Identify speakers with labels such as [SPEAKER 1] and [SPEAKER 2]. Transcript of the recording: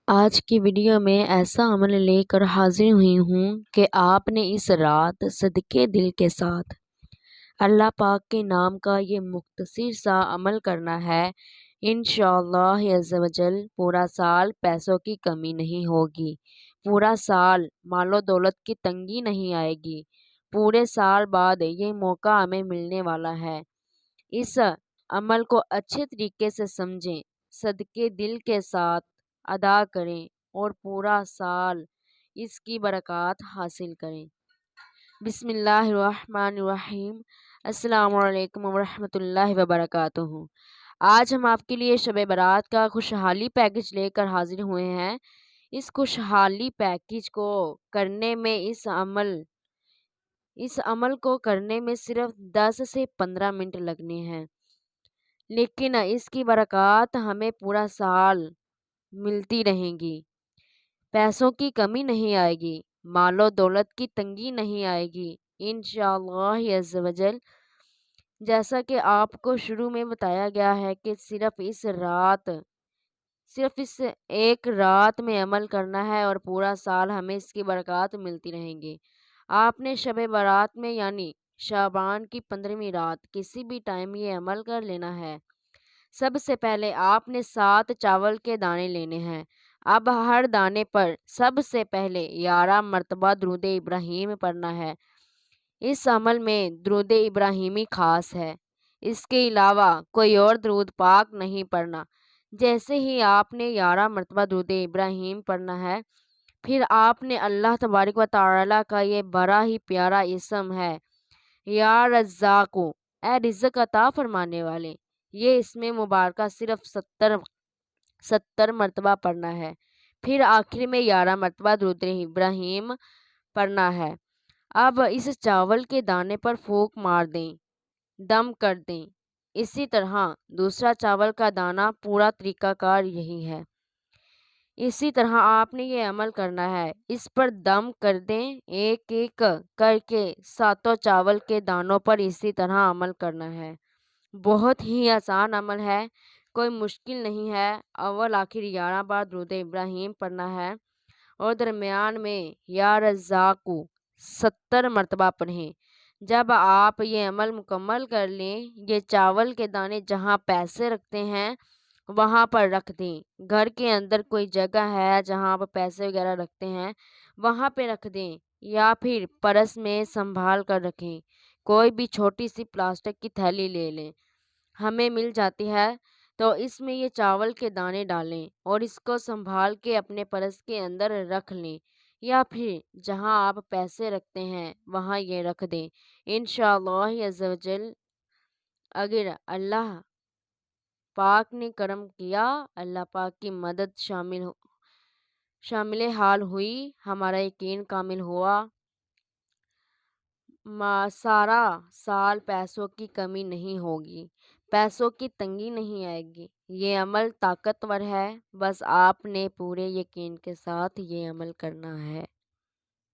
[SPEAKER 1] آج کی ویڈیو میں ایسا عمل لے کر حاضر ہوئی ہوں کہ آپ نے اس رات صدقے دل کے ساتھ اللہ پاک کے نام کا یہ مختصر سا عمل کرنا ہے۔ انشاءاللہ عز و جل پورا سال پیسوں کی کمی نہیں ہوگی، پورا سال مال و دولت کی تنگی نہیں آئے گی، پورے سال بعد یہ موقع ہمیں ملنے والا ہے۔ اس عمل کو اچھے طریقے سے سمجھیں، صدقے دل کے ساتھ ادا کریں اور پورا سال اس کی برکات حاصل کریں۔ بسم اللہ الرحمن الرحیم۔ السلام علیکم ورحمۃ اللہ وبرکاتہ۔ آج ہم آپ کے لیے شب برات کا خوشحالی پیکج لے کر حاضر ہوئے ہیں۔ اس خوشحالی پیکج کو کرنے میں اس عمل کو کرنے میں صرف 10 سے 15 منٹ لگنے ہیں، لیکن اس کی برکات ہمیں پورا سال ملتی رہیں گی۔ پیسوں کی کمی نہیں آئے گی، مال و دولت کی تنگی نہیں آئے گی انشاءاللہ عز و جل۔ جیسا کہ آپ کو شروع میں بتایا گیا ہے کہ صرف اس ایک رات میں عمل کرنا ہے اور پورا سال ہمیں اس کی برکات ملتی رہیں گی۔ آپ نے شب برات میں یعنی شعبان کی 15ویں رات کسی بھی ٹائم یہ عمل کر لینا ہے۔ سب سے پہلے آپ نے 7 چاول کے دانے لینے ہیں۔ اب ہر دانے پر سب سے پہلے 11 مرتبہ درود ابراہیم پڑھنا ہے۔ اس عمل میں درود ابراہیمی خاص ہے، اس کے علاوہ کوئی اور درود پاک نہیں پڑھنا۔ جیسے ہی آپ نے 11 مرتبہ درود ابراہیم پڑھنا ہے، پھر آپ نے اللہ تبارک و تعالی کا یہ بڑا ہی پیارا اسم ہے یا رزاق، اے رزق عطا فرمانے والے، یہ اسم مبارکہ صرف 70 مرتبہ پڑھنا ہے۔ پھر آخر میں 11 مرتبہ درود ابراہیم پڑھنا ہے۔ اب اس چاول کے دانے پر پھونک مار دیں، دم کر دیں۔ اسی طرح دوسرا چاول کا دانہ، پورا طریقہ کار یہی ہے۔ اسی طرح آپ نے یہ عمل کرنا ہے، اس پر دم کر دیں، ایک ایک کر کے 7 چاول کے دانوں پر اسی طرح عمل کرنا ہے۔ بہت ہی آسان عمل ہے، کوئی مشکل نہیں ہے۔ اول آخر 11 بار درود ابراہیم پڑھنا ہے اور درمیان میں یا رزاق 70 مرتبہ پڑھیں۔ جب آپ یہ عمل مکمل کر لیں، یہ چاول کے دانے جہاں پیسے رکھتے ہیں وہاں پر رکھ دیں۔ گھر کے اندر کوئی جگہ ہے جہاں آپ پیسے وغیرہ رکھتے ہیں وہاں پہ رکھ دیں، یا پھر پرس میں سنبھال کر رکھیں۔ کوئی بھی چھوٹی سی پلاسٹک کی تھیلی لے لیں، ہمیں مل جاتی ہے، تو اس میں یہ چاول کے دانے ڈالیں اور اس کو سنبھال کے اپنے پرس کے اندر رکھ لیں، یا پھر جہاں آپ پیسے رکھتے ہیں وہاں یہ رکھ دیں۔ انشاءاللہ عز و جل اگر اللہ پاک نے کرم کیا، اللہ پاک کی مدد شامل حال ہوئی، ہمارا یقین کامل ہوا، سارا سال پیسوں کی کمی نہیں ہوگی، پیسوں کی تنگی نہیں آئے گی۔ یہ عمل طاقتور ہے، بس آپ نے پورے یقین کے ساتھ یہ عمل کرنا ہے۔